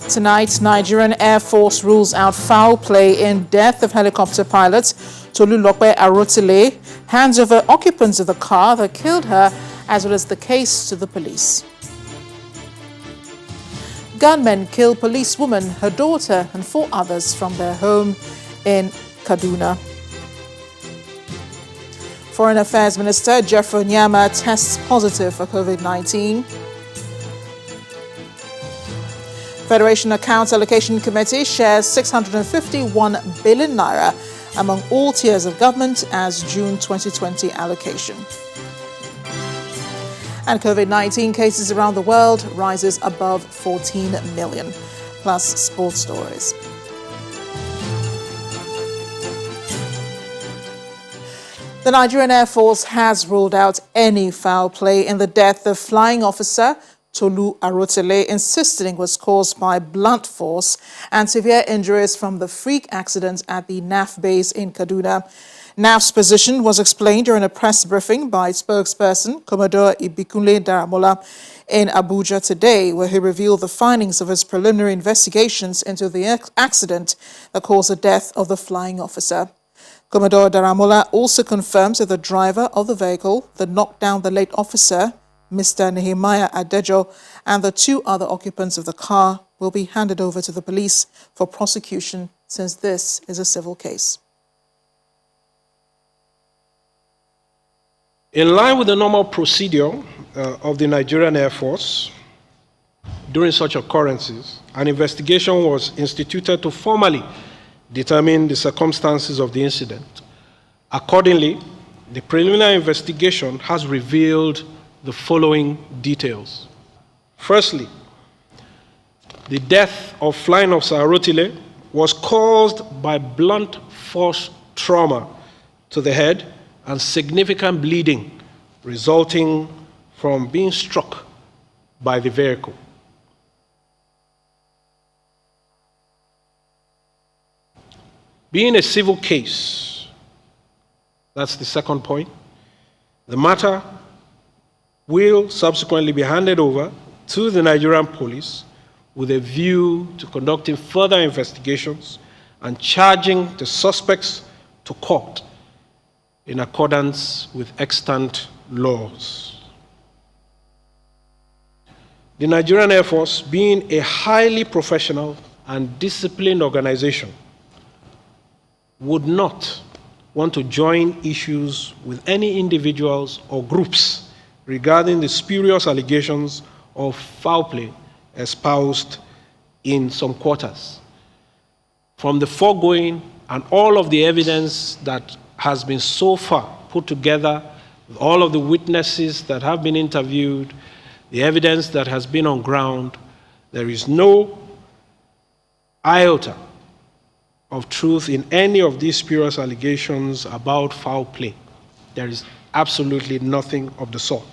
Tonight, Nigerian Air Force rules out foul play in death of helicopter pilot Tolulope Arotile, hands over occupants of the car that killed her, as well as the case to the police. Gunmen kill policewoman, her daughter, and 4 others from their home in Kaduna. Foreign Affairs Minister Jeffrey Nyama tests positive for COVID-19. Federation Accounts Allocation Committee shares 651 billion naira among all tiers of government as June 2020 allocation. And COVID-19 cases around the world rises above 14 million. Plus sports stories. The Nigerian Air Force has ruled out any foul play in the death of flying officer Tolu Arotile, insisting it was caused by blunt force and severe injuries from the freak accident at the NAF base in Kaduna. NAF's position was explained during a press briefing by spokesperson Commodore Ibikunle Daramola in Abuja today, where he revealed the findings of his preliminary investigations into the accident that caused the death of the flying officer. Commodore Daramola also confirms that the driver of the vehicle that knocked down the late officer, Mr. Nehemiah Adejo, and the 2 other occupants of the car will be handed over to the police for prosecution, since this is a civil case. In line with the normal procedure of the Nigerian Air Force, during such occurrences, an investigation was instituted to formally determine the circumstances of the incident. Accordingly, the preliminary investigation has revealed the following details. Firstly, the death of flying officer Arotile was caused by blunt force trauma to the head and significant bleeding resulting from being struck by the vehicle. Being a civil case, that's the second point, the matter will subsequently be handed over to the Nigerian police with a view to conducting further investigations and charging the suspects to court in accordance with extant laws. The Nigerian Air Force, being a highly professional and disciplined organization, would not want to join issues with any individuals or groups regarding the spurious allegations of foul play espoused in some quarters. From the foregoing and all of the evidence that has been so far put together, with all of the witnesses that have been interviewed, the evidence that has been on ground, there is no iota of truth in any of these spurious allegations about foul play. There is absolutely nothing of the sort.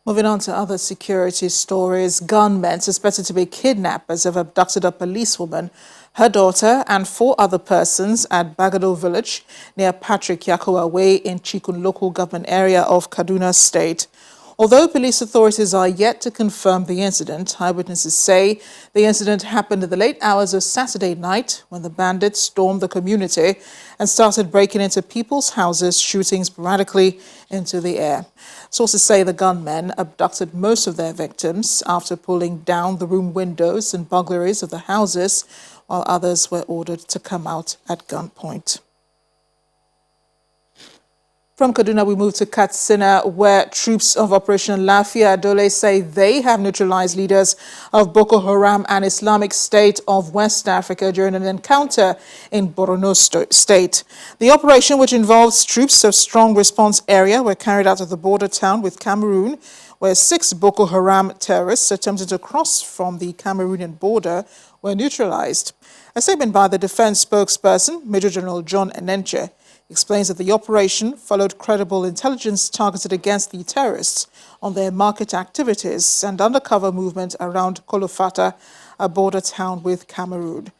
Moving on to other security stories, gunmen suspected to be kidnappers have abducted a policewoman, her daughter, and 4 other persons at Bagado village near Patrick Yakowa Way in Chikun local government area of Kaduna State. Although police authorities are yet to confirm the incident, eyewitnesses say the incident happened in the late hours of Saturday night when the bandits stormed the community and started breaking into people's houses, shooting sporadically into the air. Sources say the gunmen abducted most of their victims after pulling down the room windows and burglaries of the houses, while others were ordered to come out at gunpoint. From Kaduna, we move to Katsina, where troops of Operation Lafia Dole say they have neutralized leaders of Boko Haram and Islamic State of West Africa during an encounter in Borno State. The operation, which involves troops of Strong Response Area, were carried out at the border town with Cameroon, where 6 Boko Haram terrorists attempted to cross from the Cameroonian border were neutralized. A statement by the defense spokesperson, Major General John Enenche, explains that the operation followed credible intelligence targeted against the terrorists on their market activities and undercover movement around Kolofata, a border town with Cameroon.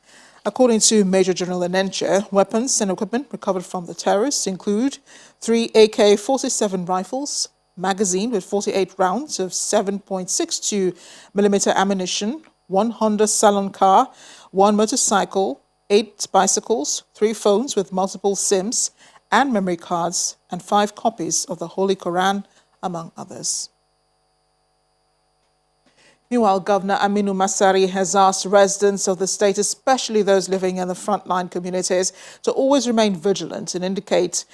According to Major General Enenche, weapons and equipment recovered from the terrorists include 3 AK-47 rifles, magazine with 48 rounds of 7.62 millimeter ammunition, 1 Honda Salon car, 1 motorcycle, 8 bicycles, 3 phones with multiple SIMs and memory cards, and 5 copies of the Holy Quran, among others. Meanwhile, Governor Aminu Masari has asked residents of the state, especially those living in the frontline communities, to always remain vigilant and inculcate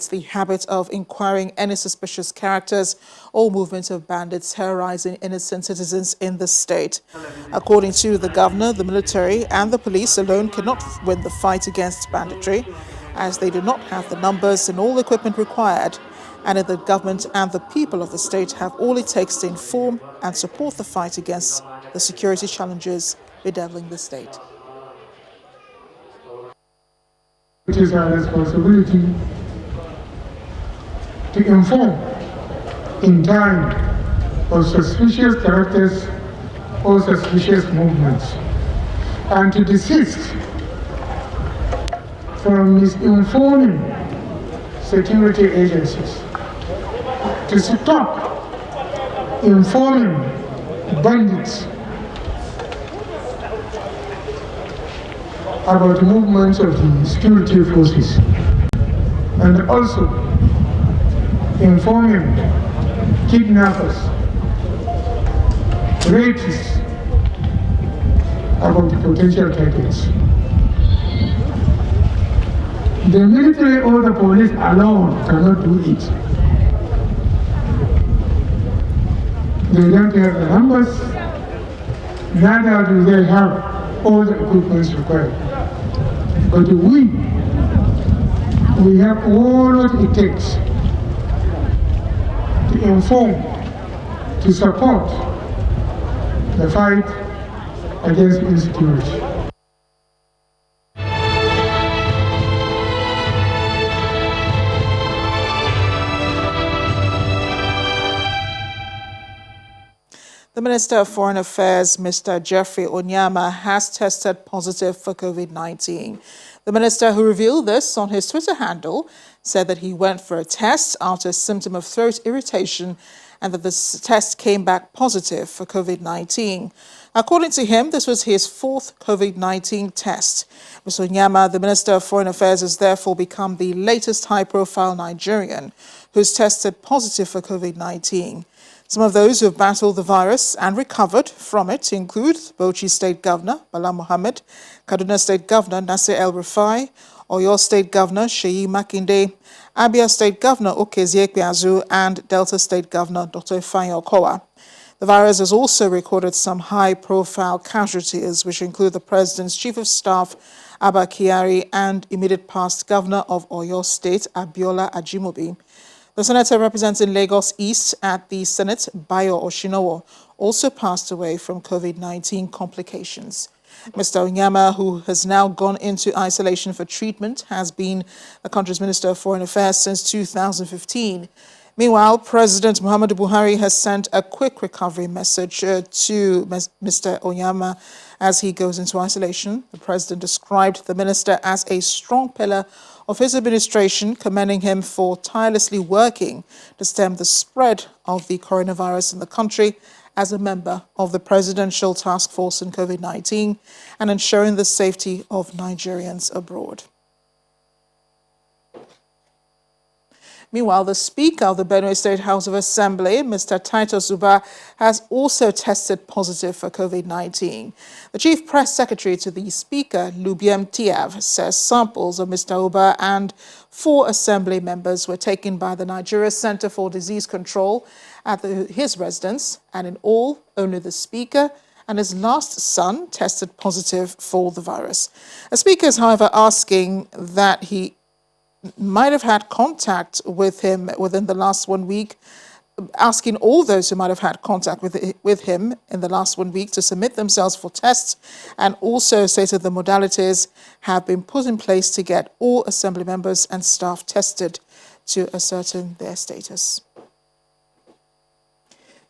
the habit of inquiring any suspicious characters or movements of bandits terrorizing innocent citizens in the state. According to the governor, the military and the police alone cannot win the fight against banditry, as they do not have the numbers and all the equipment required, and that the government and the people of the state have all it takes to inform and support the fight against the security challenges bedeviling the state. It is our responsibility to inform in time of suspicious characters or suspicious movements, and to desist from misinforming security agencies, to stop informing bandits about movements of the security forces, and also informing kidnappers, rapists about the potential targets. The military or the police alone cannot do it. They don't have the numbers, neither do they have all the equipment required. But we have all what it takes to inform, to support the fight against insecurity. The Minister of Foreign Affairs, Mr. Geoffrey Onyama, has tested positive for COVID-19. The minister, who revealed this on his Twitter handle, said that he went for a test after a symptom of throat irritation and that this test came back positive for COVID-19. According to him, this was his 4th COVID-19 test. Mr. Onyama, the Minister of Foreign Affairs, has therefore become the latest high-profile Nigerian who's tested positive for COVID-19. Some of those who have battled the virus and recovered from it include Bauchi State Governor Bala Mohammed, Kaduna State Governor Nasir El-Rufai, Oyo State Governor Seyi Makinde, Abia State Governor Okezie Ikpeazu, and Delta State Governor Dr. Ifeanyi Okowa. The virus has also recorded some high-profile casualties, which include the President's Chief of Staff, Abba Kyari, and immediate past Governor of Oyo State, Abiola Ajimobi. The senator representing Lagos East at the Senate, Bayo Oshinowo, also passed away from COVID-19 complications. Mr. Onyama, who has now gone into isolation for treatment, has been the country's Minister of Foreign Affairs since 2015. Meanwhile, President Muhammadu Buhari has sent a quick recovery message to Mr. Onyama as he goes into isolation. The president described the minister as a strong pillar of his administration, commending him for tirelessly working to stem the spread of the coronavirus in the country as a member of the Presidential Task Force in COVID-19 and ensuring the safety of Nigerians abroad. Meanwhile, the Speaker of the Benue State House of Assembly, Mr. Titus Uba, has also tested positive for COVID-19. The Chief Press Secretary to the Speaker, Lubiem Tiav, says samples of Mr. Uba and 4 Assembly members were taken by the Nigeria Center for Disease Control at his residence, and in all, only the Speaker and his last son tested positive for the virus. The Speaker is, however, asking that he might have had contact with him within the last 1 week, asking all those who might have had contact with him in the last 1 week to submit themselves for tests, and also stated the modalities have been put in place to get all Assembly members and staff tested to ascertain their status.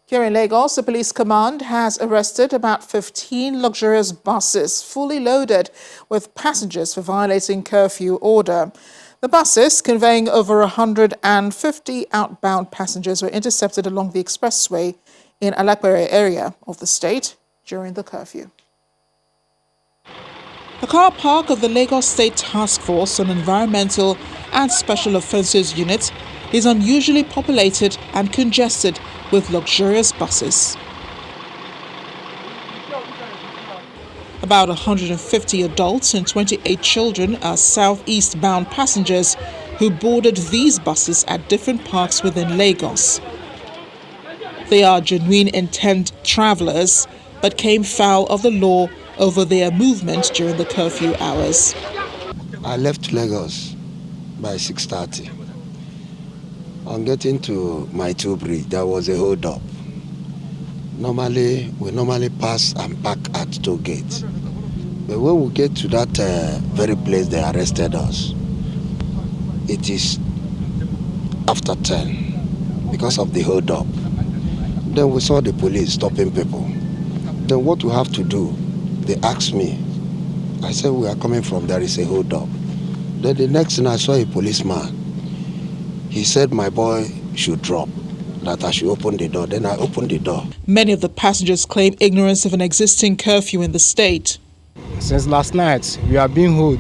Here in Lagos, the police command has arrested about 15 luxurious buses fully loaded with passengers for violating curfew order. The buses, conveying over 150 outbound passengers, were intercepted along the expressway in Alakpere area of the state during the curfew. The car park of the Lagos State Task Force on Environmental and Special Offences Unit is unusually populated and congested with luxurious buses. About 150 adults and 28 children are southeast-bound passengers who boarded these buses at different parks within Lagos. They are genuine intent travellers but came foul of the law over their movement during the curfew hours. I left Lagos by 6:30. On getting to my two bridge, there was a hold-up. We normally pass and park at toll gates. But when we get to that very place they arrested us, it is after 10 because of the hold-up. Then we saw the police stopping people. Then what we have to do, they asked me. I said, we are coming from, there is a hold-up. Then the next thing I saw a policeman. He said my boy should drop, that I should open the door. Then I opened the door. Many of the passengers claim ignorance of an existing curfew in the state. Since last night, we are being held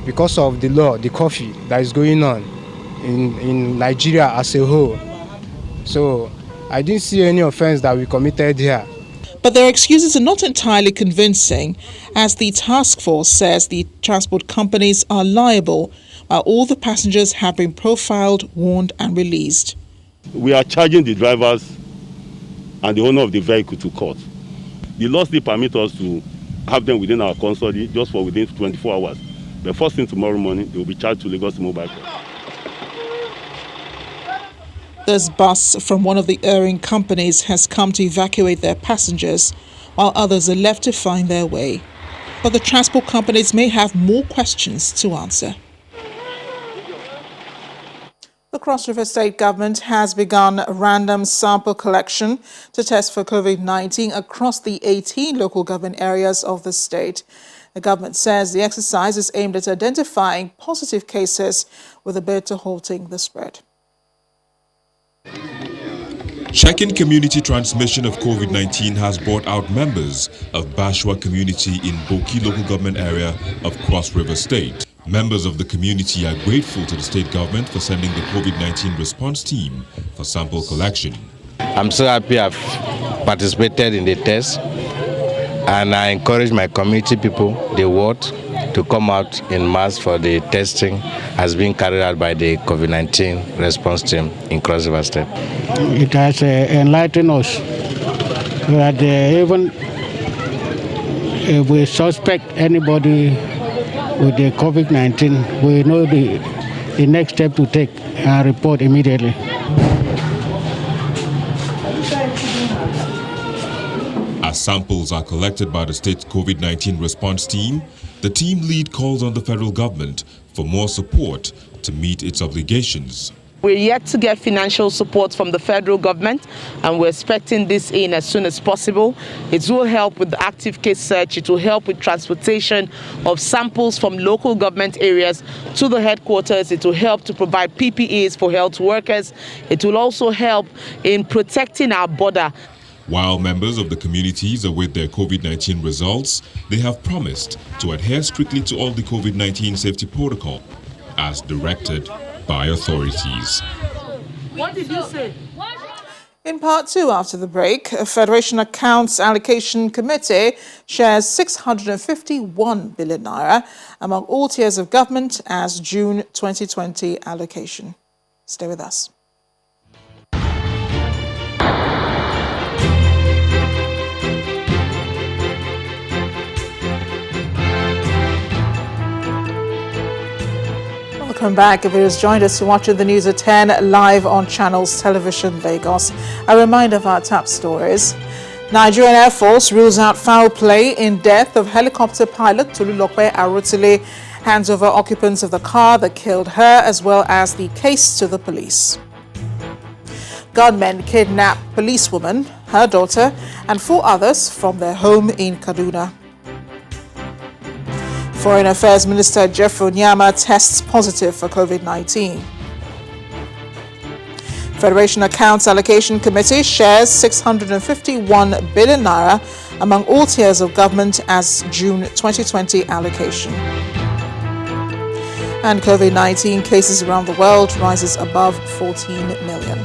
because of the law, the curfew that is going on in Nigeria as a whole. So I didn't see any offense that we committed here. But their excuses are not entirely convincing, as the task force says the transport companies are liable, while all the passengers have been profiled, warned and released. We are charging the drivers and the owner of the vehicle to court. The law still permits us to have them within our custody just for within 24 hours. The first thing tomorrow morning, they will be charged to Lagos Mobile Court. This bus from one of the erring companies has come to evacuate their passengers, while others are left to find their way. But the transport companies may have more questions to answer. The Cross River State Government has begun a random sample collection to test for COVID-19 across the 18 local government areas of the state. The government says the exercise is aimed at identifying positive cases with a bid to halting the spread. Checking community transmission of COVID-19 has brought out members of Bashwa community in Boki local government area of Cross River State. Members of the community are grateful to the state government for sending the COVID-19 response team for sample collection. I'm so happy I've participated in the test, and I encourage my community people, the ward, to come out in mass for the testing as being carried out by the COVID-19 response team in Cross River State. It has enlightened us that even if we suspect anybody with the COVID-19, we know the next step to take and report immediately. As samples are collected by the state's COVID-19 response team, the team lead calls on the federal government for more support to meet its obligations. We're yet to get financial support from the federal government, and we're expecting this in as soon as possible. It will help with the active case search. It will help with transportation of samples from local government areas to the headquarters. It will help to provide PPEs for health workers. It will also help in protecting our border. While members of the communities await their COVID-19 results, they have promised to adhere strictly to all the COVID-19 safety protocol as directed by authorities. What did you say? In part two, after the break, a Federation Accounts Allocation Committee shares 651 billion naira among all tiers of government as June 2020 allocation. Stay with us. Welcome back. If you just joined us, you're watching the news at 10 live on Channels Television Lagos. A reminder of our top stories. Nigerian Air Force rules out foul play in death of helicopter pilot Imo Erosion Plight, hands over occupants of the car that killed her, as well as the case to the police. Gunmen kidnapped policewoman, her daughter, and 4 others from their home in Kaduna. Foreign Affairs Minister Jeffrey Onyama tests positive for COVID-19. Federation Accounts Allocation Committee shares 651 billion naira among all tiers of government as June 2020 allocation. And COVID-19 cases around the world rises above 14 million.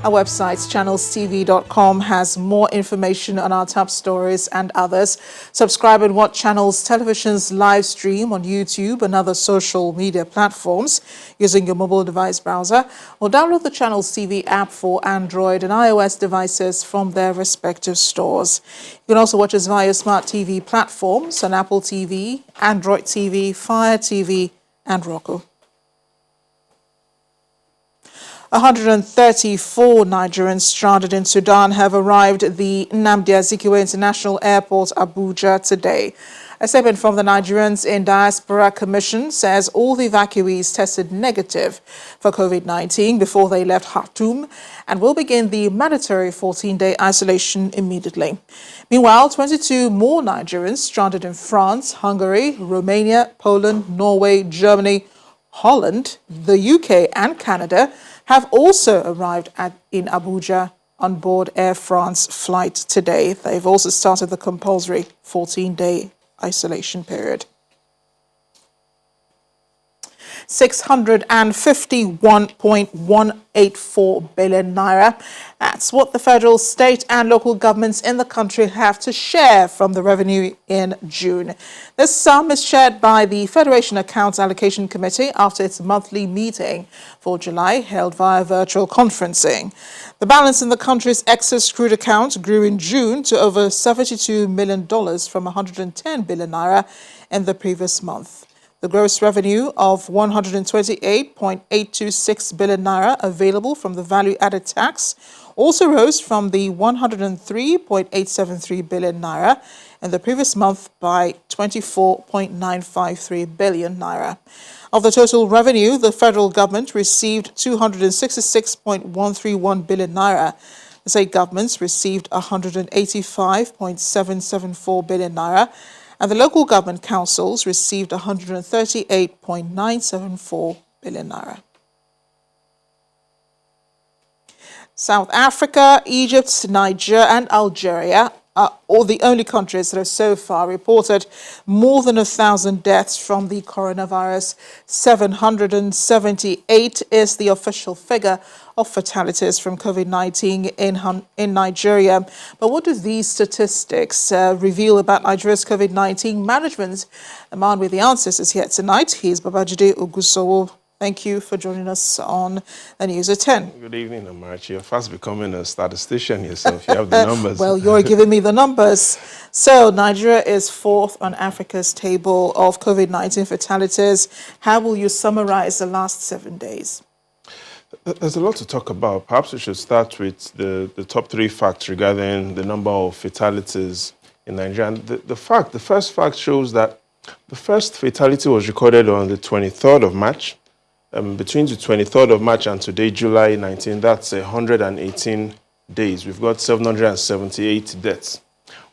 Our website, channelstv.com, has more information on our top stories and others. Subscribe and watch Channels Television's live stream on YouTube and other social media platforms using your mobile device browser, or download the Channels TV app for Android and iOS devices from their respective stores. You can also watch us via smart TV platforms on Apple TV, Android TV, Fire TV, and Roku. 134 Nigerians stranded in Sudan have arrived at the Nnamdi Azikiwe International Airport, Abuja, today. A statement from the Nigerians in Diaspora Commission says all the evacuees tested negative for COVID-19 before they left Khartoum and will begin the mandatory 14-day isolation immediately. Meanwhile, 22 more Nigerians stranded in France, Hungary, Romania, Poland, Norway, Germany, Holland, the UK and Canada have also arrived in Abuja on board Air France flight today. They've also started the compulsory 14-day isolation period. 651.184 billion naira. That's what the federal, state and local governments in the country have to share from the revenue in June. This sum is shared by the Federation Accounts Allocation Committee after its monthly meeting for July, held via virtual conferencing. The balance in the country's excess crude account grew in June to over $72 million from 110 billion naira in the previous month. The gross revenue of 128.826 billion naira available from the value-added tax also rose from the 103.873 billion naira in the previous month by 24.953 billion naira. Of the total revenue, the federal government received 266.131 billion naira. The state governments received 185.774 billion naira. And the local government councils received 138.974 billion naira. South Africa, Egypt, Niger, and Algeria are all the only countries that have so far reported more than 1,000 deaths from the coronavirus. 778 is the official figure of fatalities from COVID-19 in Nigeria. But what do these statistics reveal about Nigeria's COVID-19 management? The man with the answers is here tonight. He's Babajide Ogusowo. Thank you for joining us on the News at 10. Good evening, Amarachi. You're fast becoming a statistician yourself. You have the numbers. Well, you're giving me the numbers. So Nigeria is fourth on Africa's table of COVID-19 fatalities. How will you summarize the last 7 days? There's a lot to talk about. Perhaps we should start with the top three facts regarding the number of fatalities in Nigeria. And the first fact shows that the first fatality was recorded on the 23rd of March. Between the 23rd of March and today, July 19, that's 118 days. We've got 778 deaths.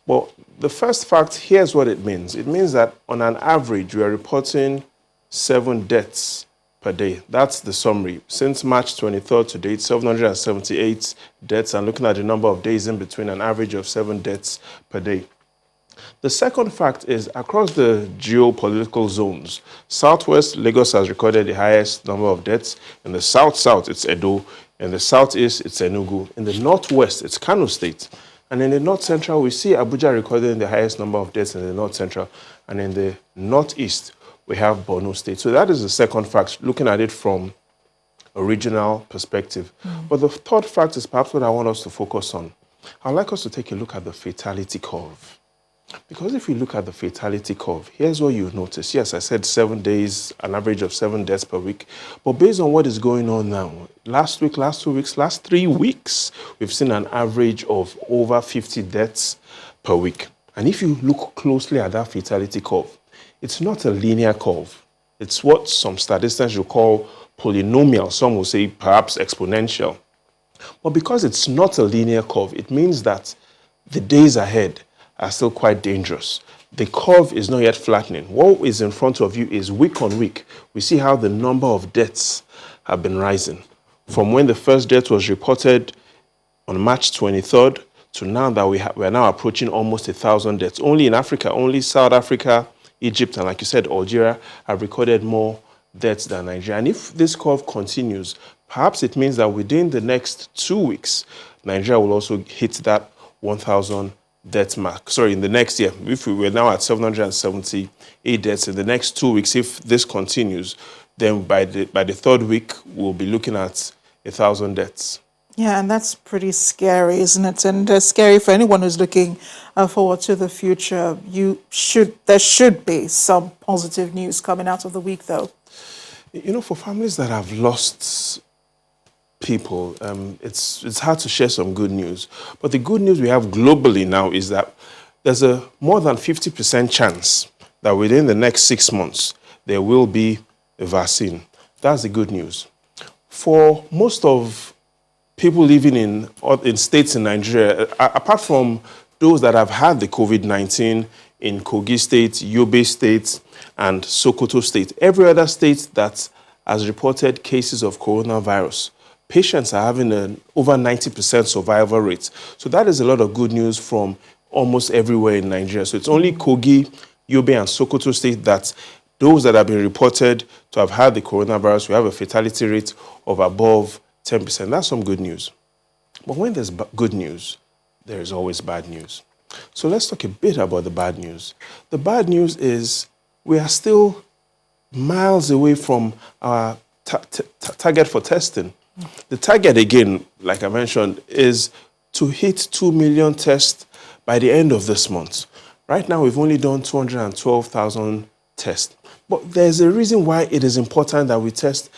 Well, the first fact, here's what it means. It means that on an average, we are reporting 7 deaths per day. That's the summary. Since March 23rd to date, 778 deaths, and looking at the number of days in between, an average of 7 deaths per day. The second fact is across the geopolitical zones, Southwest Lagos has recorded the highest number of deaths. In the South-South, it's Edo. In the Southeast, it's Enugu. In the Northwest, it's Kano State. And in the North-Central, we see Abuja recording the highest number of deaths in the North-Central. And in the Northeast, we have Borno State. So that is the second fact, looking at it from a regional perspective. But the third fact is perhaps what I want us to focus on. I'd like us to take a look at the fatality curve. Because if you look at the fatality curve, here's what you notice. Yes, I said 7 days, an average of 7 deaths per week. But based on what is going on now, last week, last 2 weeks, last 3 weeks, we've seen an average of over 50 deaths per week. And if you look closely at that fatality curve, it's not a linear curve. It's what some statisticians will call polynomial. Some will say perhaps exponential. But because it's not a linear curve, it means that the days ahead are still quite dangerous. The curve is not yet flattening. What is in front of you is week on week. We see how the number of deaths have been rising. From when the first death was reported on March 23rd to now that we are now approaching almost 1,000 deaths. Only in Africa, only South Africa, Egypt, and like you said, Algeria have recorded more deaths than Nigeria. And if this curve continues, perhaps it means that within the next 2 weeks, Nigeria will also hit that 1,000 death mark. Sorry, in the next year, if we were now at 778 deaths, in the next 2 weeks, if this continues, then by the third week, we'll be looking at 1,000 deaths. Yeah, and that's pretty scary, isn't it? And scary for anyone who's looking forward to the future. There should be some positive news coming out of the week, though. You know, for families that have lost people, it's hard to share some good news. But the good news we have globally now is that there's a more than 50% chance that within the next 6 months, there will be a vaccine. That's the good news. For most of people living in states in Nigeria, apart from those that have had the COVID-19 in Kogi State, Yobe State, and Sokoto State, every other state that has reported cases of coronavirus, patients are having an over 90% survival rate. So that is a lot of good news from almost everywhere in Nigeria. So it's only Kogi, Yobe, and Sokoto State that those that have been reported to have had the coronavirus, we have a fatality rate of above 10%. That's some good news. But when there's good news, there is always bad news. So let's talk a bit about the bad news. The bad news is we are still miles away from our target for testing. The target, again, like I mentioned, is to hit 2 million tests by the end of this month. Right now, we've only done 212,000 tests. But there's a reason why it is important that we test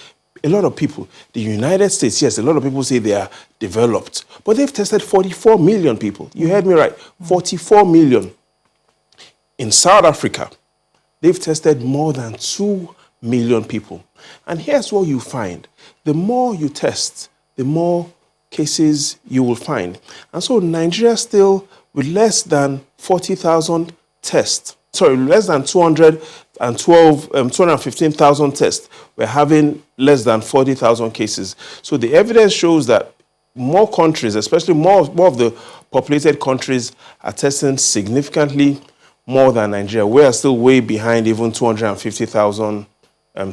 a lot of people. The United States, yes, a lot of people say they are developed, but they've tested 44 million people. You heard me right, 44 million. In South Africa, they've tested more than 2 million people. And here's what you find. The more you test, the more cases you will find. And so Nigeria still, with less than 40,000 tests, less than 215,000 tests, we're having less than 40,000 cases. So the evidence shows that more countries, especially more of the populated countries, are testing significantly more than Nigeria. We are still way behind even 250,000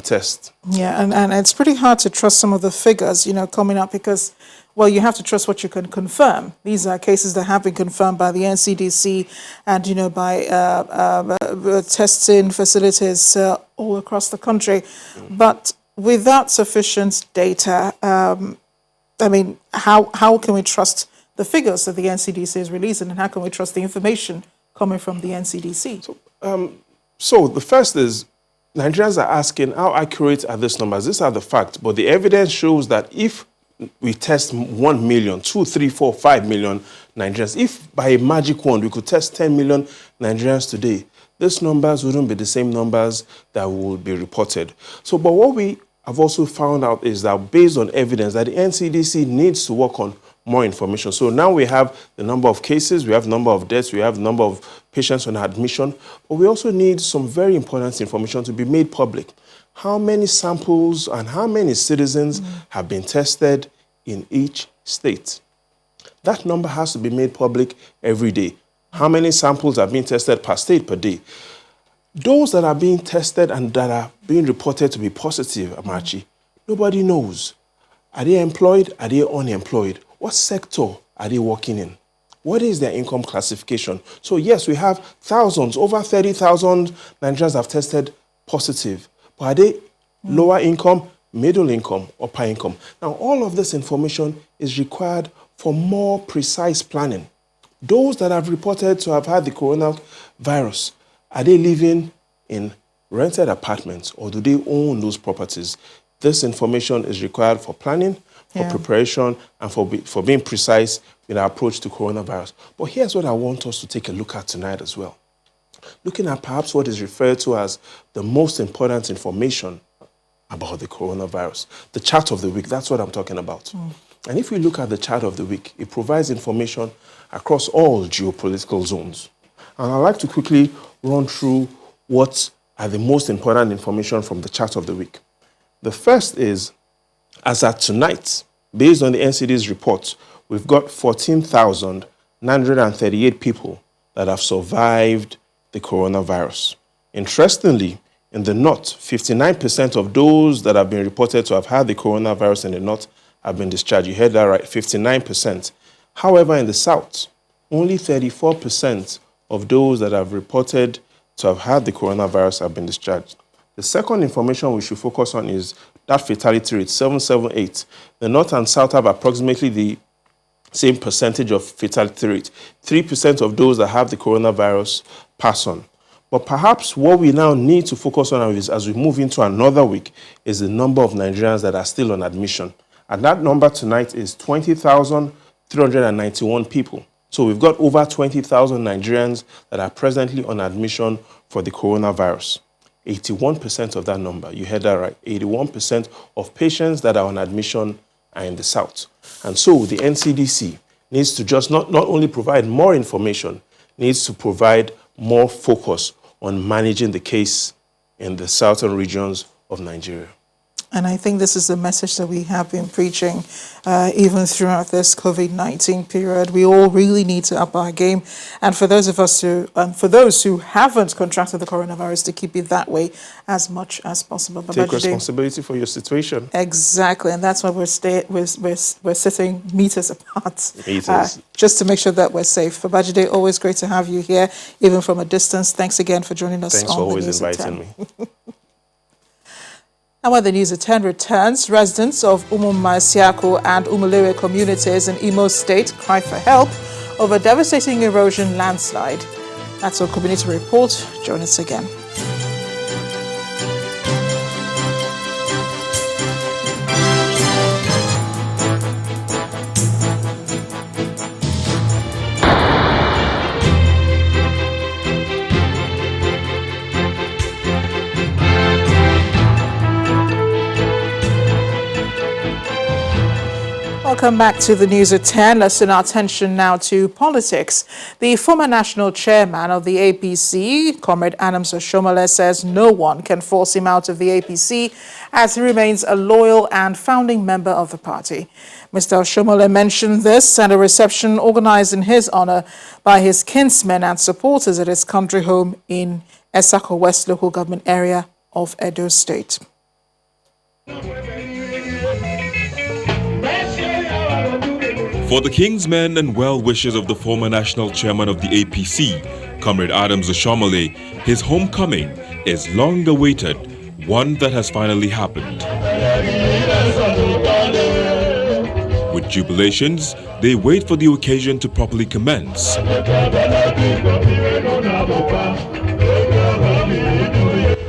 tests. Yeah, and it's pretty hard to trust some of the figures, coming up because, well, you have to trust what you can confirm. These are cases that have been confirmed by the NCDC and, by testing facilities all across the country. But without sufficient data, how can we trust the figures that the NCDC is releasing, and how can we trust the information coming from the NCDC? So the first is, Nigerians are asking, how accurate are these numbers? These are the facts, but the evidence shows that if we test 1 million, 2, 3, 4, 5 million Nigerians, if by a magic wand we could test 10 million Nigerians today, these numbers wouldn't be the same numbers that would be reported. So, but what we have also found out is that based on evidence that the NCDC needs to work on more information. So now we have the number of cases, we have number of deaths, we have number of patients on admission, but we also need some very important information to be made public. How many samples and how many citizens have been tested in each state? That number has to be made public every day. How many samples are being tested per state per day? Those that are being tested and that are being reported to be positive, Amachi, nobody knows. Are they employed? Are they unemployed? What sector are they working in? What is their income classification? So yes, we have thousands, over 30,000 Nigerians have tested positive. But are they lower income, middle income, upper income? Now, all of this information is required for more precise planning. Those that have reported to have had the coronavirus, are they living in rented apartments or do they own those properties? This information is required for planning, for preparation, and for being precise in our approach to coronavirus. But here's what I want us to take a look at tonight as well. Looking at perhaps what is referred to as the most important information about the coronavirus. The chart of the week, that's what I'm talking about. And if we look at the chart of the week, it provides information across all geopolitical zones. And I'd like to quickly run through what are the most important information from the chart of the week. The first is, as at tonight, based on the NCD's report, we've got 14,938 people that have survived the coronavirus. Interestingly, in the north, 59% of those that have been reported to have had the coronavirus in the north have been discharged. You heard that right, 59%. However, in the south, only 34% of those that have reported to have had the coronavirus have been discharged. The second information we should focus on is that fatality rate, 778. The north and south have approximately the same percentage of fatality rate. 3% of those that have the coronavirus pass on. But perhaps what we now need to focus on is, as we move into another week, is the number of Nigerians that are still on admission. And that number tonight is 20,391 people. So we've got over 20,000 Nigerians that are presently on admission for the coronavirus. 81% of that number, you heard that right, 81% of patients that are on admission are in the south. And so the NCDC needs to just not only provide more information, needs to provide more focus on managing the case in the southern regions of Nigeria. And I think this is the message that we have been preaching even throughout this COVID-19 period. We all really need to up our game. And for those of us for those who haven't contracted the coronavirus, to keep it that way as much as possible. Take responsibility for your situation. Exactly. And that's why we're sitting meters apart. Meters. Just to make sure that we're safe. Babajide, always great to have you here, even from a distance. Thanks again for joining us. Thanks for always inviting me. And when the News at 10 returns, residents of Umumasiako and Umulewe communities in Imo State cry for help over devastating erosion landslide. That's our community report. Join us again. Welcome back to the News at 10. Let's turn our attention now to politics. The former national chairman of the APC, Comrade Adams Oshiomhole, says no one can force him out of the APC as he remains a loyal and founding member of the party. Mr. Oshiomhole mentioned this at a reception organized in his honor by his kinsmen and supporters at his country home in Esako West local government area of Edo State. For the kingsmen and well-wishers of the former national chairman of the APC, Comrade Adams Oshiomhole, his homecoming is long awaited, one that has finally happened. With jubilations, they wait for the occasion to properly commence.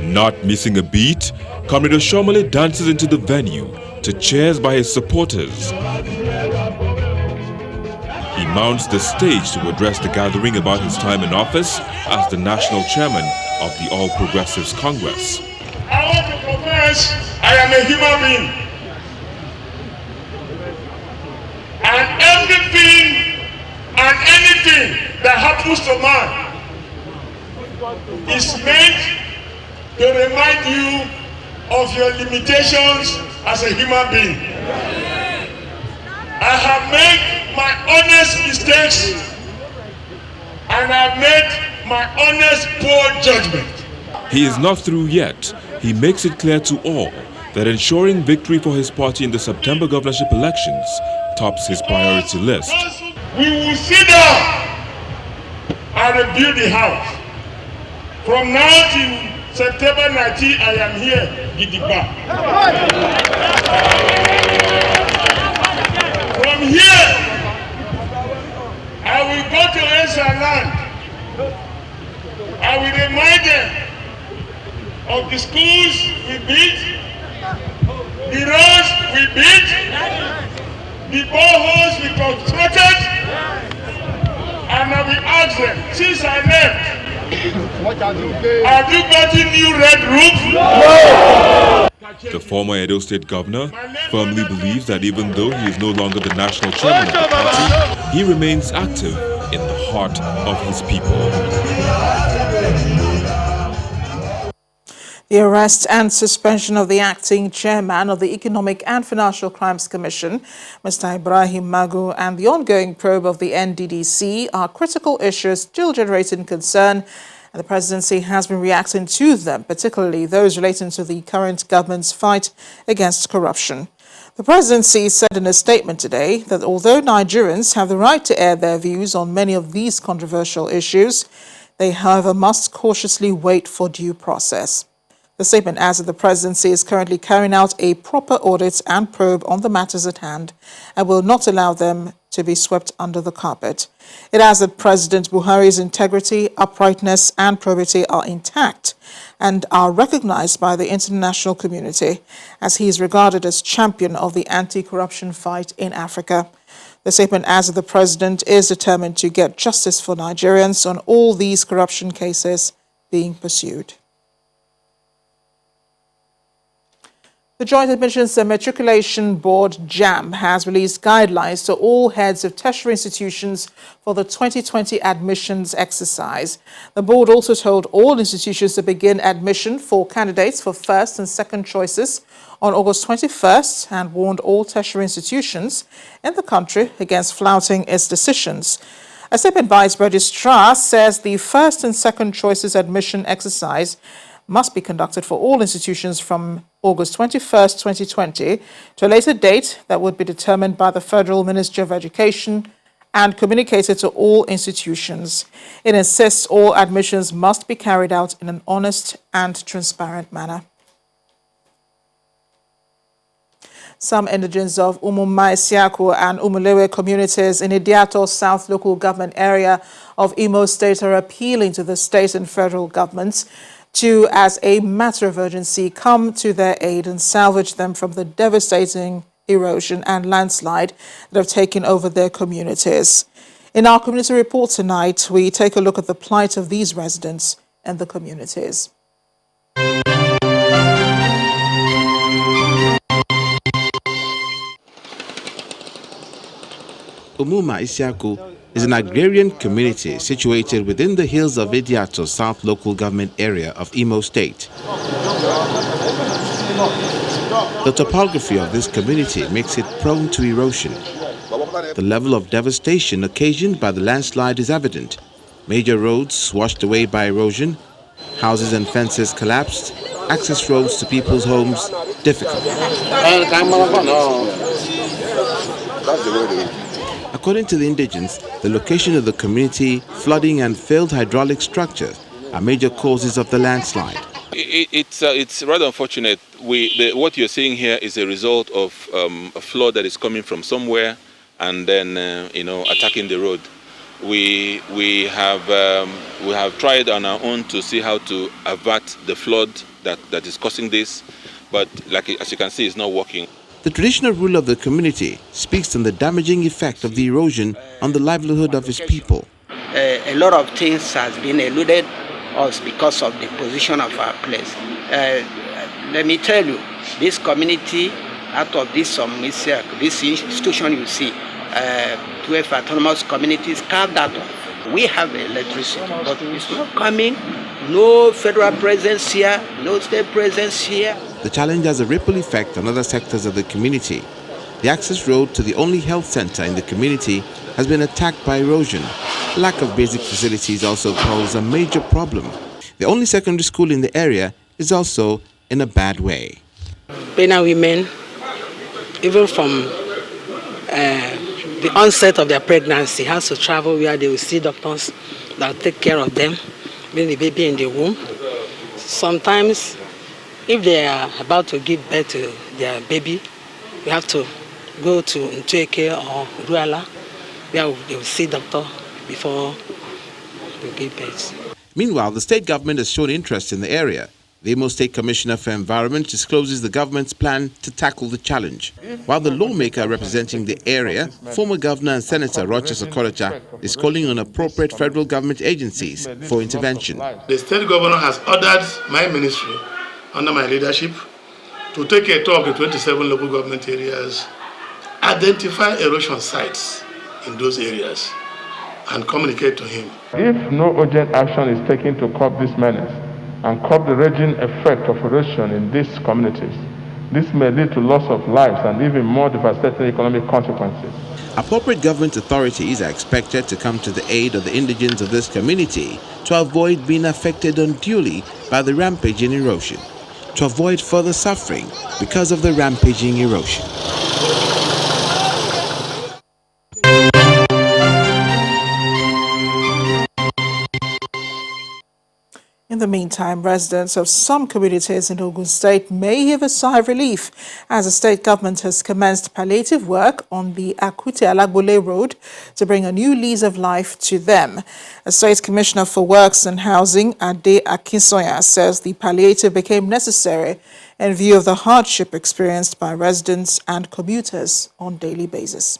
Not missing a beat, Comrade Oshiomhole dances into the venue to cheers by his supporters. He mounts the stage to address the gathering about his time in office as the national chairman of the All Progressives Congress. I want to confess I am a human being. And everything and anything that happens to man is meant to remind you of your limitations as a human being. I have made my honest mistakes and I've made my honest poor judgment. He is not through yet. He makes it clear to all that ensuring victory for his party in the September governorship elections tops his priority list. We will sit down and rebuild the house. From now till September 19, I am here, Gidigba. From here, I will go to Esa land. I will remind them of the schools we built, the roads we built, the boreholes we constructed, and I will ask them, since I left, have you gotten new red roof? No! The former Edo State governor firmly believes that even though he is no longer the national chairman of the party, he remains active in the heart of his people. The arrest and suspension of the acting chairman of the Economic and Financial Crimes Commission, Mr. Ibrahim Magu, and the ongoing probe of the NDDC are critical issues still generating concern, and the presidency has been reacting to them, particularly those relating to the current government's fight against corruption. The presidency said in a statement today that although Nigerians have the right to air their views on many of these controversial issues, they, however, must cautiously wait for due process. The statement adds that the presidency is currently carrying out a proper audit and probe on the matters at hand and will not allow them to be swept under the carpet. It adds that President Buhari's integrity, uprightness and probity are intact and are recognized by the international community, as he is regarded as champion of the anti-corruption fight in Africa. The statement adds that the president is determined to get justice for Nigerians on all these corruption cases being pursued. The Joint Admissions and Matriculation Board, JAMB, has released guidelines to all heads of tertiary institutions for the 2020 admissions exercise. The board also told all institutions to begin admission for candidates for first and second choices on August 21st and warned all tertiary institutions in the country against flouting its decisions. A statement by its registrar says the first and second choices admission exercise must be conducted for all institutions from August 21st, 2020 to a later date that would be determined by the Federal Ministry of Education and communicated to all institutions. It insists all admissions must be carried out in an honest and transparent manner. Some indigents of Umumai Siaku and Umulewe communities in Idiato South local government area of Imo State are appealing to the state and federal governments to, as a matter of urgency, come to their aid and salvage them from the devastating erosion and landslide that have taken over their communities. In our community report tonight, we take a look at the plight of these residents and the communities. Umuma Isiaku is an agrarian community situated within the hills of Idiato South local government area of Imo State. The topography of this community makes it prone to erosion. The level of devastation occasioned by the landslide is evident. Major roads washed away by erosion, houses and fences collapsed, access roads to people's homes difficult. According to the indigents, the location of the community, flooding and failed hydraulic structures are major causes of the landslide. It's rather unfortunate. What you're seeing here is a result of a flood that is coming from somewhere and then attacking the road. We have tried on our own to see how to avert the flood that is causing this, but as you can see, it's not working. The traditional ruler of the community speaks on the damaging effect of the erosion on the livelihood of his people. A lot of things has been eluded us because of the position of our place. Let me tell you, this community, out of this institution you see, 12 autonomous communities carved out of. We have electricity, but it's not coming. No federal presence here, no state presence here. The challenge has a ripple effect on other sectors of the community. The access road to the only health center in the community has been attacked by erosion. Lack of basic facilities also poses a major problem. The only secondary school in the area is also in a bad way. Pregnant women, even from the onset of their pregnancy, has to travel where they will see doctors that will take care of them, bring the baby in the womb. Sometimes, if they are about to give birth to their baby, we have to go to Ntueke or Ruala, where they will see doctor before they give birth. Meanwhile, the state government has shown interest in the area. The Imo State Commissioner for Environment discloses the government's plan to tackle the challenge. While the lawmaker representing the area, former Governor and Senator Rochester Okorocha, is calling on appropriate federal government agencies for intervention. The state governor has ordered my ministry, under my leadership, to take a tour of the 27 local government areas, identify erosion sites in those areas, and communicate to him. If no urgent action is taken to curb this menace and curb the raging effect of erosion in these communities, this may lead to loss of lives and even more devastating economic consequences. Appropriate government authorities are expected to come to the aid of the indigents of this community to avoid being affected unduly by the rampaging erosion, to avoid further suffering because of the rampaging erosion. In the meantime, residents of some communities in Ogun State may heave a sigh of relief as the state government has commenced palliative work on the Akute-Alagbole Road to bring a new lease of life to them. A State Commissioner for Works and Housing, Ade Akinsoya, says the palliative became necessary in view of the hardship experienced by residents and commuters on a daily basis.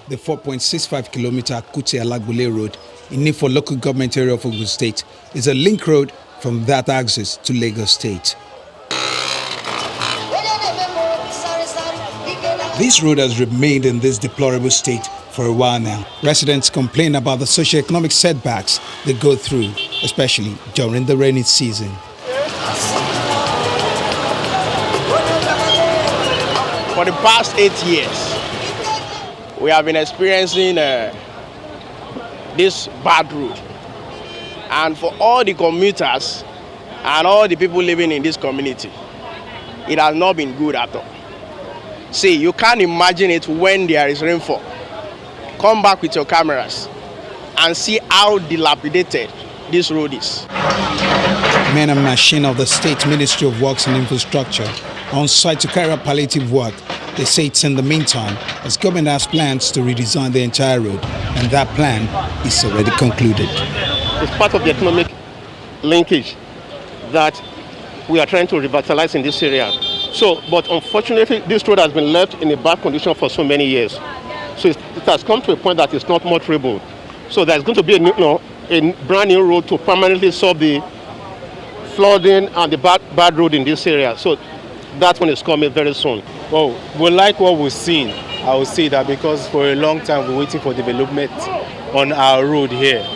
The 4.65-kilometer Akute-Alagbole Road in Nifo local government area of Ogun State is a link road from that axis to Lagos State. This road has remained in this deplorable state for a while now. Residents complain about the socio-economic setbacks they go through, especially during the rainy season. For the past 8 years, we have been experiencing this bad road, and for all the commuters and all the people living in this community, it has not been good at all. See, you can't imagine it when there is rainfall. Come back with your cameras and see how dilapidated this road is. Men and machine of the State Ministry of Works and Infrastructure on site to carry out palliative work. They say it's in the meantime, as government has plans to redesign the entire road, and that plan is already concluded. It's part of the economic linkage that we are trying to revitalize in this area. So, but unfortunately, this road has been left in a bad condition for so many years. So it has come to a point that it's not motorable. So there's going to be a brand new road to permanently solve the flooding and the bad road in this area. So that one is coming very soon. Well, we like what we've seen. I would say that because for a long time we're waiting for development on our road here.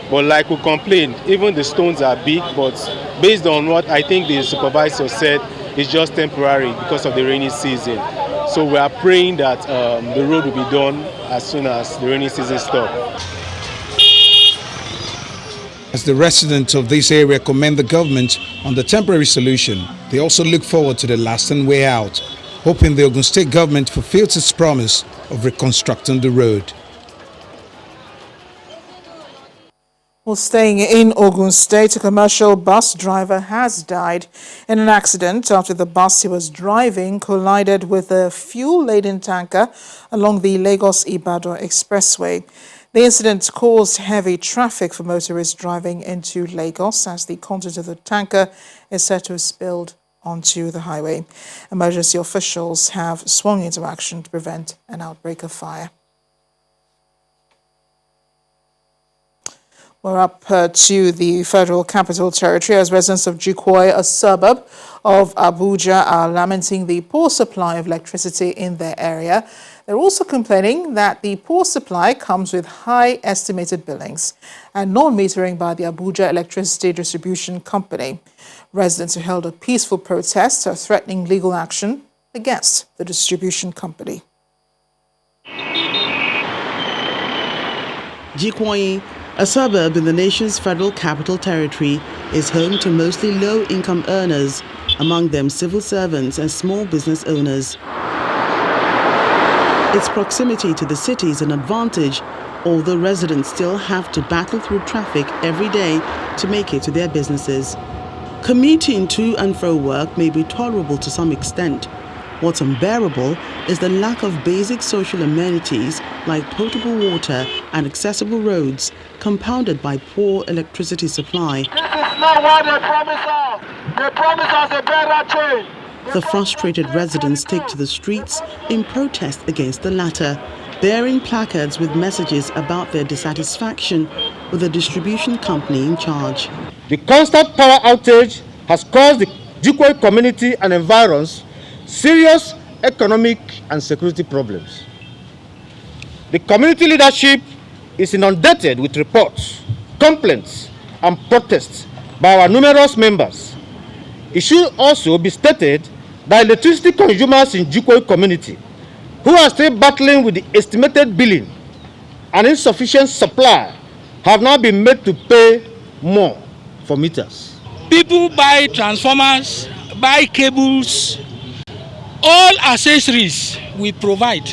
But like we complained, even the stones are big, but based on what I think the supervisor said, it's just temporary because of the rainy season. So we are praying that the road will be done as soon as the rainy season stops. As the residents of this area commend the government on the temporary solution, they also look forward to the lasting way out, hoping the Ogun State government fulfills its promise of reconstructing the road. Well, staying in Ogun State, a commercial bus driver has died in an accident after the bus he was driving collided with a fuel-laden tanker along the Lagos-Ibadan Expressway. The incident caused heavy traffic for motorists driving into Lagos as the content of the tanker is said to have spilled onto the highway. Emergency officials have swung into action to prevent an outbreak of fire. We're up to the Federal Capital Territory as residents of Jikoi, a suburb of Abuja, are lamenting the poor supply of electricity in their area. They're also complaining that the poor supply comes with high estimated billings and non-metering by the Abuja Electricity Distribution Company. Residents who held a peaceful protest are threatening legal action against the distribution company. Jikoi, a suburb in the nation's Federal Capital Territory, is home to mostly low-income earners, among them civil servants and small business owners. Its proximity to the city is an advantage, although residents still have to battle through traffic every day to make it to their businesses. Commuting to and fro work may be tolerable to some extent. What's unbearable is the lack of basic social amenities like potable water and accessible roads, compounded by poor electricity supply. This is not what they promised us. They promised us a better change. The frustrated residents take to the streets in protest against the latter, bearing placards with messages about their dissatisfaction with the distribution company in charge. The constant power outage has caused the Jikwe community and environs serious economic and security problems. The community leadership is inundated with reports, complaints, and protests by our numerous members. It should also be stated that electricity consumers in Jikwe community, who are still battling with the estimated billing and insufficient supply, have now been made to pay more for meters. People buy transformers, buy cables, all accessories we provide.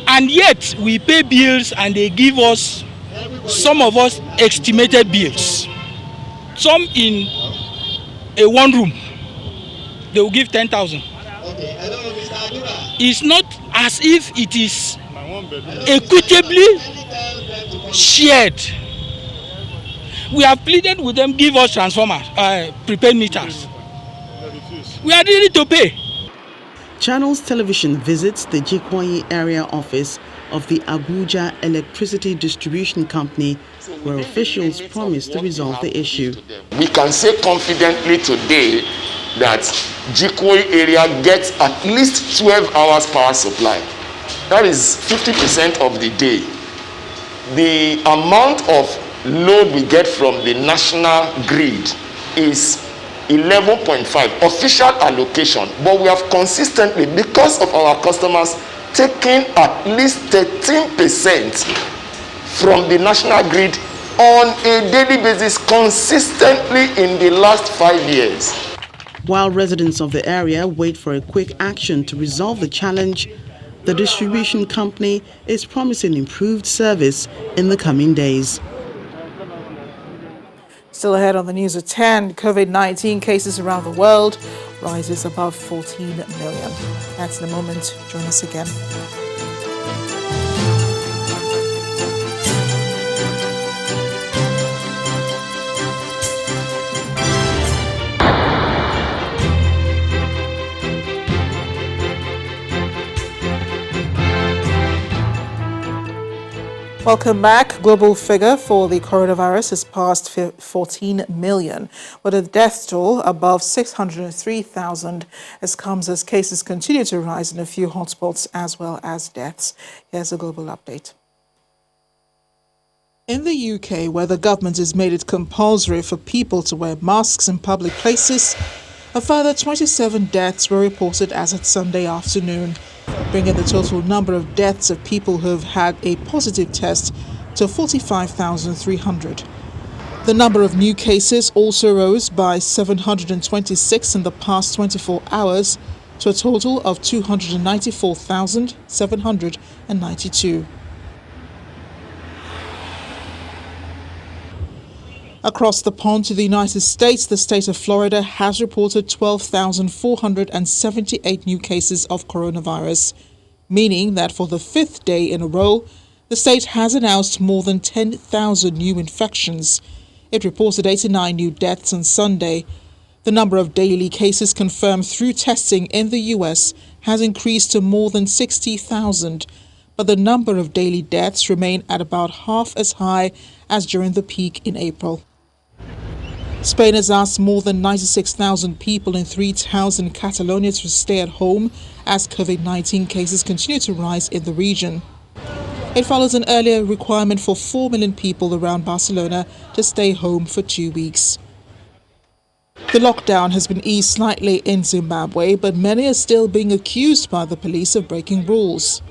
And yet we pay bills and they give us, some of us, estimated bills. Some in a one room, they will give 10,000. It's not as if it is equitably shared. We have pleaded with them, give us transformers, prepaid meters. We are ready to pay. Channels Television visits the Jikwe area office of the Abuja Electricity Distribution Company, where officials promise to resolve the issue. We can say confidently today that Jikwe area gets at least 12 hours power supply. That is 50% of the day. The amount of load we get from the national grid is 11.5 official allocation, but we have consistently, because of our customers, taken at least 13% from the national grid on a daily basis consistently in the last 5 years. While residents of the area wait for a quick action to resolve the challenge, the distribution company is promising improved service in the coming days. Still ahead on the news at 10, COVID-19 cases around the world rises above 14 million. That's in a moment. Join us again. Welcome back. Global figure for the coronavirus has passed 14 million, with a death toll above 603,000 as comes as cases continue to rise in a few hotspots as well as deaths. Here's a global update. In the UK, where the government has made it compulsory for people to wear masks in public places, a further 27 deaths were reported as of Sunday afternoon, bringing the total number of deaths of people who have had a positive test to 45,300. The number of new cases also rose by 726 in the past 24 hours to a total of 294,792. Across the pond to the United States, the state of Florida has reported 12,478 new cases of coronavirus, meaning that for the fifth day in a row, the state has announced more than 10,000 new infections. It reported 89 new deaths on Sunday. The number of daily cases confirmed through testing in the U.S. has increased to more than 60,000, but the number of daily deaths remain at about half as high as during the peak in April. Spain has asked more than 96,000 people in 3 towns in Catalonia to stay at home as COVID-19 cases continue to rise in the region. It follows an earlier requirement for 4 million people around Barcelona to stay home for 2 weeks. The lockdown has been eased slightly in Zimbabwe, but many are still being accused by the police of breaking rules.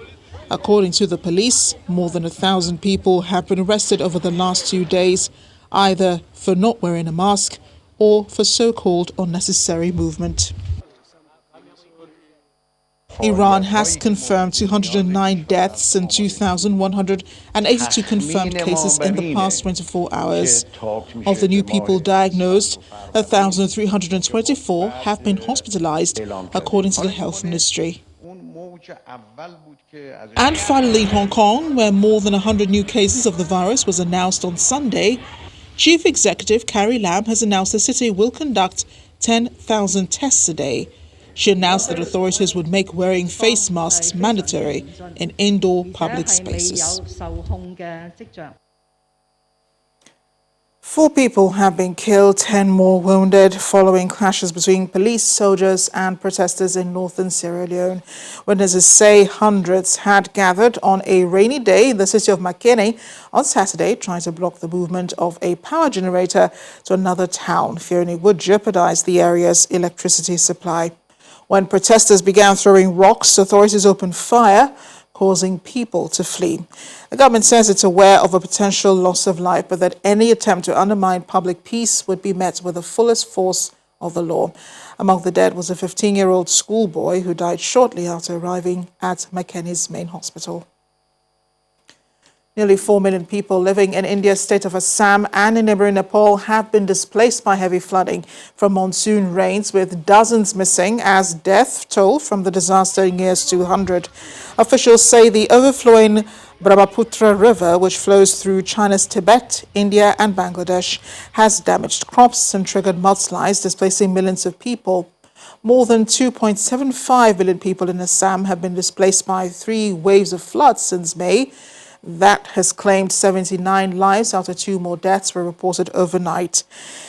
According to the police, more than 1,000 people have been arrested over the last 2 days, either for not wearing a mask or for so-called unnecessary movement. Iran has confirmed 209 deaths and 2,182 confirmed cases in the past 24 hours. Of the new people diagnosed, 1,324 have been hospitalized, according to the health ministry. And finally, Hong Kong, where more than 100 new cases of the virus was announced on Sunday, Chief Executive Carrie Lam has announced the city will conduct 10,000 tests a day. She announced that authorities would make wearing face masks mandatory in indoor public spaces. 4 people have been killed, 10 more wounded following clashes between police, soldiers and protesters in northern Sierra Leone. Witnesses say hundreds had gathered on a rainy day in the city of Makeni on Saturday, trying to block the movement of a power generator to another town, fearing it would jeopardize the area's electricity supply. When protesters began throwing rocks, authorities opened fire, causing people to flee. The government says it's aware of a potential loss of life, but that any attempt to undermine public peace would be met with the fullest force of the law. Among the dead was a 15-year-old schoolboy who died shortly after arriving at Makeni's main hospital. Nearly 4 million people living in India's state of Assam and in neighboring Nepal have been displaced by heavy flooding from monsoon rains, with dozens missing as death toll from the disaster nears 200. Officials say the overflowing Brahmaputra River, which flows through China's Tibet, India and Bangladesh, has damaged crops and triggered mudslides, displacing millions of people. More than 2.75 million people in Assam have been displaced by 3 waves of floods since May. That has claimed 79 lives after 2 more deaths were reported overnight.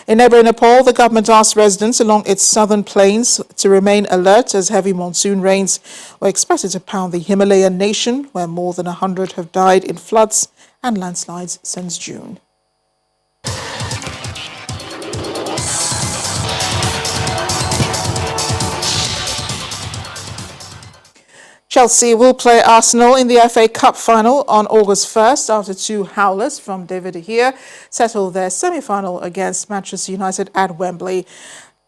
In neighboring Nepal, the government asked residents along its southern plains to remain alert as heavy monsoon rains were expected to pound the Himalayan nation, where more than 100 have died in floods and landslides since June. Chelsea will play Arsenal in the FA Cup final on August 1st after 2 howlers from David De Gea settled their semi-final against Manchester United at Wembley.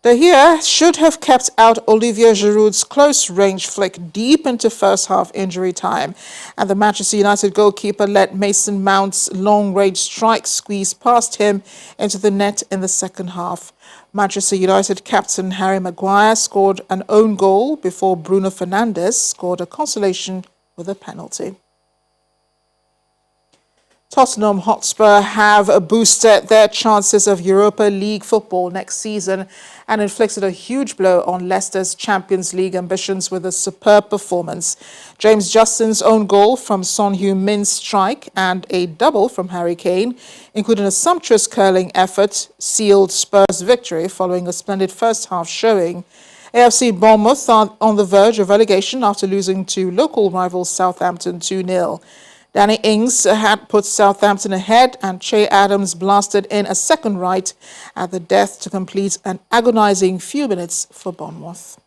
De Gea should have kept out Olivier Giroud's close-range flick deep into first-half injury time, and the Manchester United goalkeeper let Mason Mount's long-range strike squeeze past him into the net in the second half. Manchester United captain Harry Maguire scored an own goal before Bruno Fernandes scored a consolation with a penalty. Tottenham Hotspur have boosted their chances of Europa League football next season and inflicted a huge blow on Leicester's Champions League ambitions with a superb performance. James Justin's own goal from Son Heung-min's strike and a double from Harry Kane, including a sumptuous curling effort, sealed Spurs' victory following a splendid first-half showing. AFC Bournemouth are on the verge of relegation after losing to local rivals Southampton 2-0. Danny Ings had put Southampton ahead, and Che Adams blasted in a second right at the death to complete an agonizing few minutes for Bournemouth.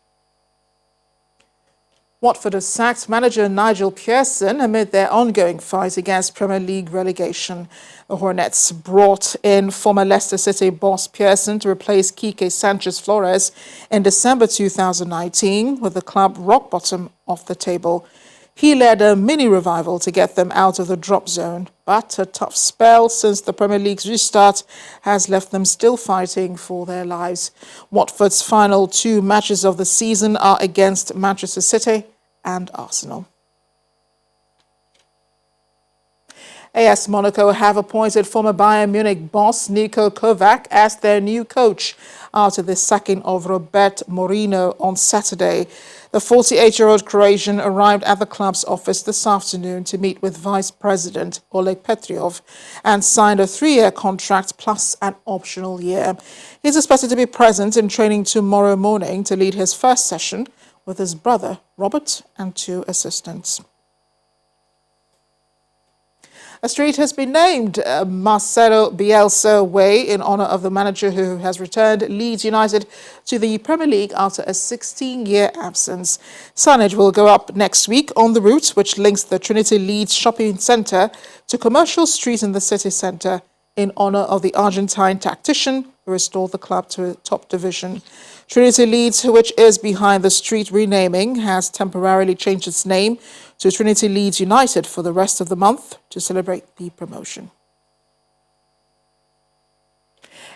Watford has sacked manager Nigel Pearson amid their ongoing fight against Premier League relegation. The Hornets brought in former Leicester City boss Pearson to replace Quique Sanchez-Flores in December 2019, with the club rock bottom off the table. He led a mini revival to get them out of the drop zone, but a tough spell since the Premier League's restart has left them still fighting for their lives. Watford's final 2 matches of the season are against Manchester City and Arsenal. AS Monaco have appointed former Bayern Munich boss Niko Kovac as their new coach after the sacking of Robert Moreno on Saturday. The 48-year-old Croatian arrived at the club's office this afternoon to meet with Vice President Oleg Petriov and signed a 3-year contract plus an optional year. He's expected to be present in training tomorrow morning to lead his first session with his brother Robert and 2 assistants. A street has been named Marcelo Bielsa Way in honor of the manager who has returned Leeds United to the Premier League after a 16-year absence. Signage will go up next week on the route which links the Trinity Leeds shopping centre to Commercial Street in the city centre in honor of the Argentine tactician who restored the club to top division. Trinity Leeds, which is behind the street renaming, has temporarily changed its name to Trinity Leeds United for the rest of the month to celebrate the promotion.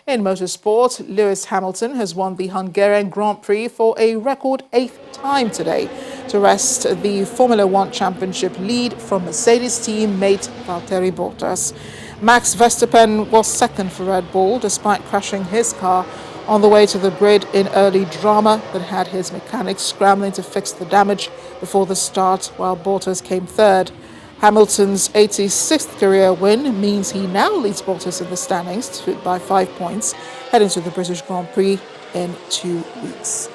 In motorsport, Lewis Hamilton has won the Hungarian Grand Prix for a record 8th time today to wrest the Formula One Championship lead from Mercedes teammate Valtteri Bottas. Max Verstappen was second for Red Bull despite crashing his car on the way to the grid in early drama that had his mechanics scrambling to fix the damage before the start, while Bottas came third. Hamilton's 86th career win means he now leads Bottas in the standings by 5 points, heading to the British Grand Prix in 2 weeks.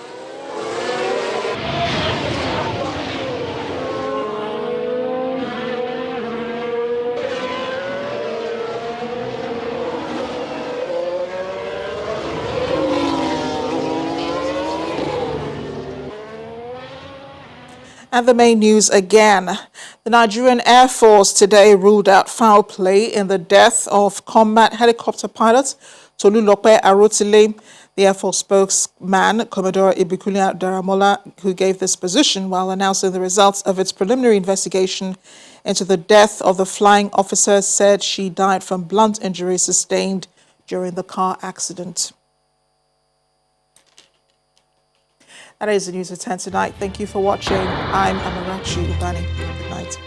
And the main news again. The Nigerian Air Force today ruled out foul play in the death of combat helicopter pilot Tolulope Arotile. The Air Force spokesman, Commodore Ibikunle Daramola, who gave this position while announcing the results of its preliminary investigation into the death of the flying officer, said she died from blunt injuries sustained during the car accident. That is the news at 10 tonight. Thank you for watching. I'm Amarachi Ubani. Good night.